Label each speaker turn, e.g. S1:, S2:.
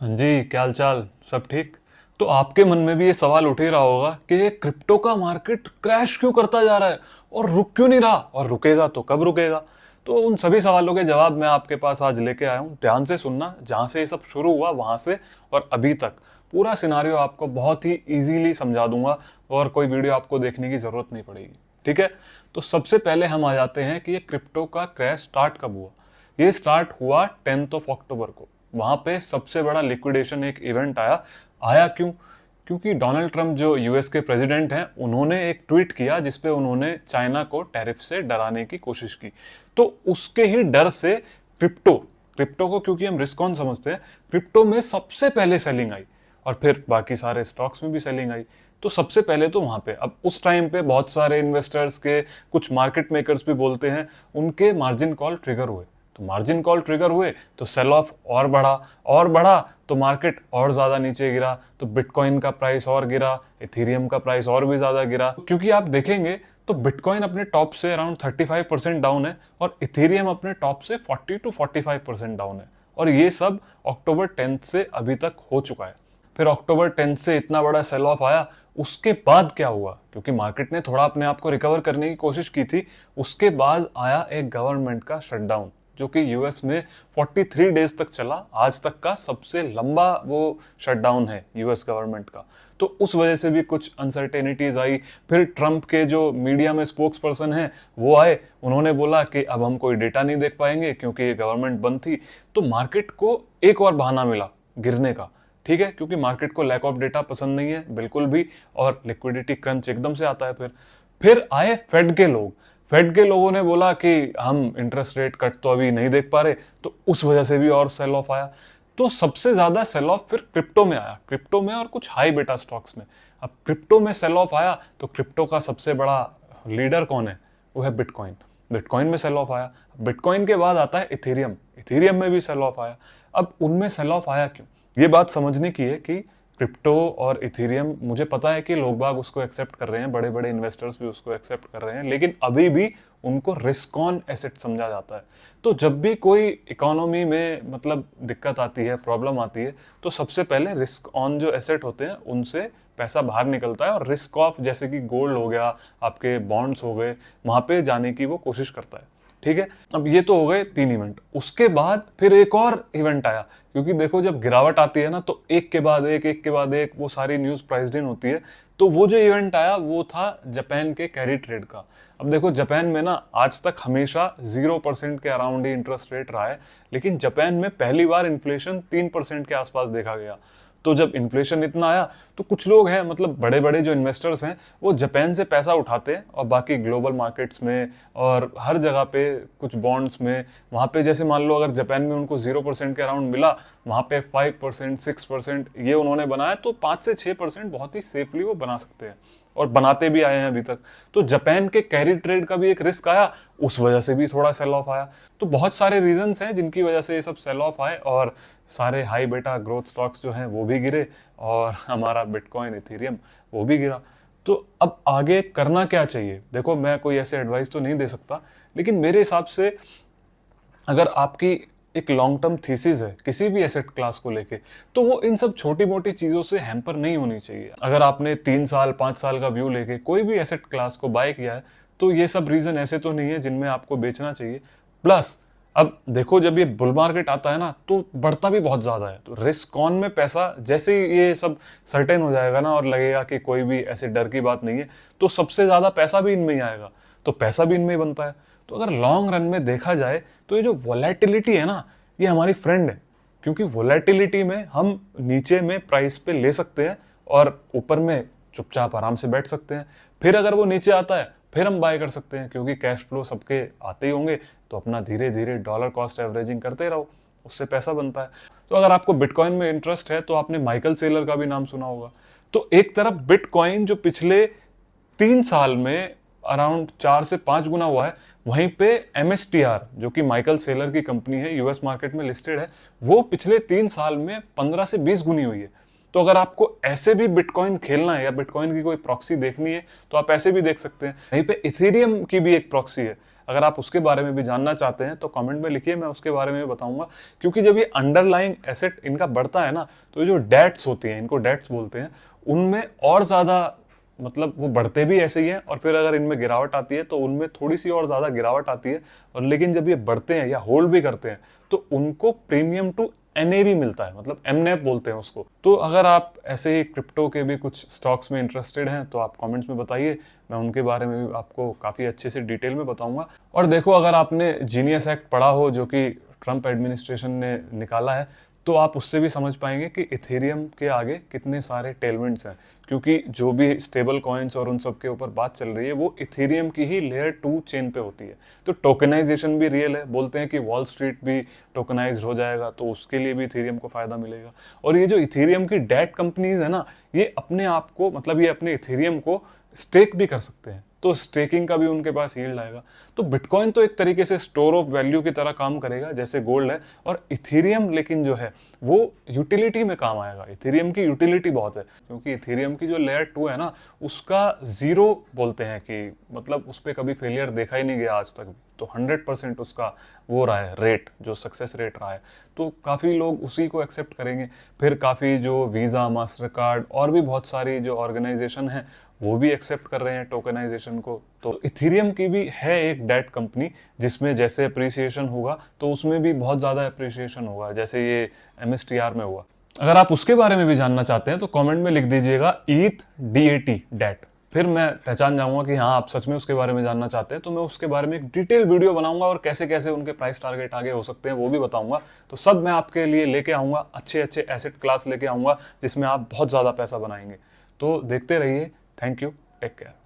S1: हाँ जी, क्या हाल चाल? सब ठीक? तो आपके मन में भी ये सवाल उठ ही रहा होगा कि ये क्रिप्टो का मार्केट क्रैश क्यों करता जा रहा है और रुक क्यों नहीं रहा, और रुकेगा तो कब रुकेगा? तो उन सभी सवालों के जवाब मैं आपके पास आज लेके आया हूँ। ध्यान से सुनना, जहाँ से ये सब शुरू हुआ वहाँ से और अभी तक पूरा सिनारियो आपको बहुत ही इजीली समझा दूंगा और कोई वीडियो आपको देखने की जरूरत नहीं पड़ेगी। ठीक है? तो सबसे पहले हम आ जाते हैं कि ये क्रिप्टो का क्रैश स्टार्ट कब हुआ। ये स्टार्ट हुआ 10 अक्टूबर को। वहां पे सबसे बड़ा लिक्विडेशन एक इवेंट आया। आया क्यों? क्योंकि डोनाल्ड ट्रंप जो यूएस के प्रेसिडेंट हैं, उन्होंने एक ट्वीट किया जिसपे उन्होंने चाइना को टैरिफ से डराने की कोशिश की। तो उसके ही डर से क्रिप्टो क्रिप्टो को, क्योंकि हम रिस्क ऑन समझते हैं, क्रिप्टो में सबसे पहले सेलिंग आई और फिर बाकी सारे स्टॉक्स में भी सेलिंग आई। तो सबसे पहले तो वहां पे, अब उस टाइम पे बहुत सारे इन्वेस्टर्स के, कुछ मार्केट मेकर्स भी बोलते हैं, उनके मार्जिन कॉल ट्रिगर हुए। तो मार्जिन कॉल ट्रिगर हुए तो सेल ऑफ और बढ़ा तो मार्केट और ज्यादा नीचे गिरा, तो बिटकॉइन का प्राइस और गिरा, इथेरियम का प्राइस और भी ज्यादा गिरा। क्योंकि आप देखेंगे तो बिटकॉइन अपने टॉप से अराउंड 35% डाउन है और इथेरियम अपने टॉप से 40 to 45% डाउन है। और ये सब अक्टूबर 10 से अभी तक हो चुका है। फिर अक्टूबर 10 से इतना बड़ा सेल ऑफ आया, उसके बाद क्या हुआ? क्योंकि मार्केट ने थोड़ा अपने आप को रिकवर करने की कोशिश की थी, उसके बाद आया एक गवर्नमेंट का शटडाउन, जो कि यूएस में 43 डेज तक चला। आज तक का सबसे लंबा वो शटडाउन है यूएस गवर्नमेंट का। तो उस वजह से भी कुछ अनसर्टेनिटीज आई। फिर ट्रंप के जो मीडिया में स्पोक्स पर्सन हैं वो आए, उन्होंने बोला कि अब हम कोई डेटा नहीं देख पाएंगे क्योंकि ये गवर्नमेंट बंद थी। तो मार्केट को एक और बहाना मिला गिरने का। ठीक है, क्योंकि मार्केट को लैक ऑफ डेटा पसंद नहीं है बिल्कुल भी, और लिक्विडिटी क्रंच एकदम से आता है। फिर आए फेड के लोग। फेड के लोगों ने बोला कि हम इंटरेस्ट रेट कट तो अभी नहीं देख पा रहे, तो उस वजह से भी और सेल ऑफ आया। तो सबसे ज्यादा सेल ऑफ फिर क्रिप्टो में आया, क्रिप्टो में और कुछ हाई बेटा स्टॉक्स में। अब क्रिप्टो में सेल ऑफ आया तो क्रिप्टो का सबसे बड़ा लीडर कौन है? वो है बिटकॉइन। बिटकॉइन में सेल ऑफ आया। बिटकॉइन के बाद आता है इथेरियम। इथेरियम में भी सेल ऑफ आया। अब उनमें सेल ऑफ आया क्यों? ये बात समझने की है कि क्रिप्टो और इथेरियम, मुझे पता है कि लोग बाग उसको एक्सेप्ट कर रहे हैं, बड़े बड़े इन्वेस्टर्स भी उसको एक्सेप्ट कर रहे हैं, लेकिन अभी भी उनको रिस्क ऑन एसेट समझा जाता है। तो जब भी कोई इकोनॉमी में मतलब दिक्कत आती है, प्रॉब्लम आती है, तो सबसे पहले रिस्क ऑन जो एसेट होते हैं उनसे पैसा बाहर निकलता है और रिस्क ऑफ, जैसे कि गोल्ड हो गया, आपके बॉन्ड्स हो गए, वहां पे जाने की वो कोशिश करता है। ठीक है, अब ये तो हो गए 3 इवेंट। उसके बाद फिर एक और इवेंट आया, क्योंकि देखो जब गिरावट आती है ना तो एक के बाद एक वो सारी न्यूज प्राइस्ड इन होती है। तो वो जो इवेंट आया वो था जापान के कैरी ट्रेड का। अब देखो जापान में ना आज तक हमेशा 0% के अराउंड ही इंटरेस्ट रेट रहा है, लेकिन जापान में पहली बार इन्फ्लेशन 3% के आसपास देखा गया। तो जब इन्फ्लेशन इतना आया तो कुछ लोग हैं, मतलब बड़े बड़े जो इन्वेस्टर्स हैं, वो जापान से पैसा उठाते हैं और बाकी ग्लोबल मार्केट्स में और हर जगह पे कुछ बॉन्ड्स में, वहाँ पे जैसे मान लो अगर जापान में उनको 0% के अराउंड मिला, वहाँ पे 5% 6% ये उन्होंने बनाया, तो 5 से 6% बहुत ही सेफली वो बना सकते हैं और बनाते भी आए हैं अभी तक। तो जापान के कैरी ट्रेड का भी एक रिस्क आया, उस वजह से भी थोड़ा सेल ऑफ आया। तो बहुत सारे रीजंस हैं जिनकी वजह से ये सब सेल ऑफ आए और सारे हाई बेटा ग्रोथ स्टॉक्स जो हैं वो भी गिरे और हमारा बिटकॉइन इथेरियम वो भी गिरा। तो अब आगे करना क्या चाहिए? देखो मैं कोई ऐसे एडवाइस तो नहीं दे सकता, लेकिन मेरे हिसाब से अगर आपकी एक लॉन्ग टर्म थीसिस है किसी भी एसेट क्लास को लेके, तो वो इन सब छोटी मोटी चीजों से हैम्पर नहीं होनी चाहिए। अगर आपने 3 साल 5 साल का व्यू लेके कोई भी एसेट क्लास को बाय किया है, तो ये सब रीजन ऐसे तो नहीं है जिनमें आपको बेचना चाहिए। प्लस अब देखो जब ये बुल मार्केट आता है ना तो बढ़ता भी बहुत ज्यादा है। तो रिस्क ऑन में पैसा, जैसे ही ये सब सर्टेन हो जाएगा ना और लगेगा कि कोई भी ऐसे डर की बात नहीं है, तो सबसे ज्यादा पैसा भी इनमें ही आएगा, तो पैसा भी इनमें ही बनता है। तो अगर लॉन्ग रन में देखा जाए तो ये जो वोलेटिलिटी है ना, ये हमारी फ्रेंड है। क्योंकि वोलेटिलिटी में हम नीचे में प्राइस पे ले सकते हैं और ऊपर में चुपचाप आराम से बैठ सकते हैं। फिर अगर वो नीचे आता है फिर हम बाय कर सकते हैं, क्योंकि कैश फ्लो सबके आते ही होंगे। तो अपना धीरे धीरे डॉलर कॉस्ट एवरेजिंग करते रहो, उससे पैसा बनता है। तो अगर आपको बिटकॉइन में इंटरेस्ट है तो आपने माइकल सेलर का भी नाम सुना होगा। तो एक तरफ बिटकॉइन जो पिछले 3 साल में अराउंड 4 से 5 गुना हुआ है, वहीं पे एमएसटीआर जो कि माइकल सेलर की कंपनी है, यूएस मार्केट में लिस्टेड है, वो पिछले 3 साल में 15 से 20 गुनी हुई है। तो अगर आपको ऐसे भी बिटकॉइन खेलना है या बिटकॉइन की कोई प्रॉक्सी देखनी है तो आप ऐसे भी देख सकते हैं। वहीं पे इथेरियम की भी एक प्रॉक्सी है। अगर आप उसके बारे में भी जानना चाहते हैं तो कमेंट में लिखिए, मैं उसके बारे में भी बताऊंगा। क्योंकि जब ये अंडरलाइंग एसेट इनका बढ़ता है ना, तो ये जो डेट्स होती हैं, इनको डेट्स बोलते हैं, उनमें और ज़्यादा मतलब वो बढ़ते भी ऐसे ही हैं, और फिर अगर इनमें गिरावट आती है तो उनमें थोड़ी सी और ज़्यादा गिरावट आती है। और लेकिन जब ये बढ़ते हैं या होल्ड भी करते हैं तो उनको प्रीमियम टू एनएवी मिलता है, मतलब एमनेप बोलते हैं उसको। तो अगर आप ऐसे ही क्रिप्टो के भी कुछ स्टॉक्स में इंटरेस्टेड हैं तो आप कमेंट्स में बताइए, मैं उनके बारे में भी आपको काफ़ी अच्छे से डिटेल में बताऊंगा। और देखो, अगर आपने जीनियस एक्ट पढ़ा हो जो कि ट्रंप एडमिनिस्ट्रेशन ने निकाला है, तो आप उससे भी समझ पाएंगे कि इथेरियम के आगे कितने सारे टेलमेंट्स हैं। क्योंकि जो भी स्टेबल कॉइन्स और उन सब के ऊपर बात चल रही है वो इथेरियम की ही लेयर 2 चेन पे होती है। तो टोकनाइजेशन भी रियल है, बोलते हैं कि वॉल स्ट्रीट भी टोकनाइज हो जाएगा तो उसके लिए भी इथेरियम को फायदा मिलेगा। और ये जो इथेरियम की डेट कंपनीज है ना, ये अपने आप को मतलब ये अपने इथेरियम को स्टेक भी कर सकते हैं, तो स्टेकिंग का भी उनके पास यील्ड आएगा। तो बिटकॉइन तो एक तरीके से स्टोर ऑफ वैल्यू की तरह काम करेगा जैसे गोल्ड है, और इथेरियम लेकिन जो है वो यूटिलिटी में काम आएगा। इथेरियम की यूटिलिटी बहुत है, क्योंकि इथेरियम की जो लेयर 2 है ना, उसका जीरो बोलते हैं कि मतलब उस पर कभी फेलियर देखा ही नहीं गया आज तक भी। तो 100% उसका वो रहा है रेट, जो सक्सेस रेट रहा है। तो काफ़ी लोग उसी को एक्सेप्ट करेंगे। फिर काफ़ी जो वीज़ा, मास्टर कार्ड और भी बहुत सारी जो ऑर्गेनाइजेशन है वो भी एक्सेप्ट कर रहे हैं टोकनाइजेशन को। तो इथेरियम की भी है एक डेट कंपनी जिसमें जैसे अप्रिसिएशन होगा तो उसमें भी बहुत ज़्यादा अप्रिसिएशन होगा, जैसे ये MSTR में हुआ। अगर आप उसके बारे में भी जानना चाहते हैं तो कमेंट में लिख दीजिएगा ETH DAT डेट। फिर मैं पहचान जाऊंगा कि हाँ, आप सच में उसके बारे में जानना चाहते हैं, तो मैं उसके बारे में एक डिटेल वीडियो बनाऊंगा और कैसे कैसे उनके प्राइस टारगेट आगे हो सकते हैं वो भी बताऊंगा। तो सब मैं आपके लिए लेके आऊंगा, अच्छे अच्छे एसेट क्लास लेके आऊंगा जिसमें आप बहुत ज़्यादा पैसा बनाएंगे। तो देखते रहिए। Thank you, take care.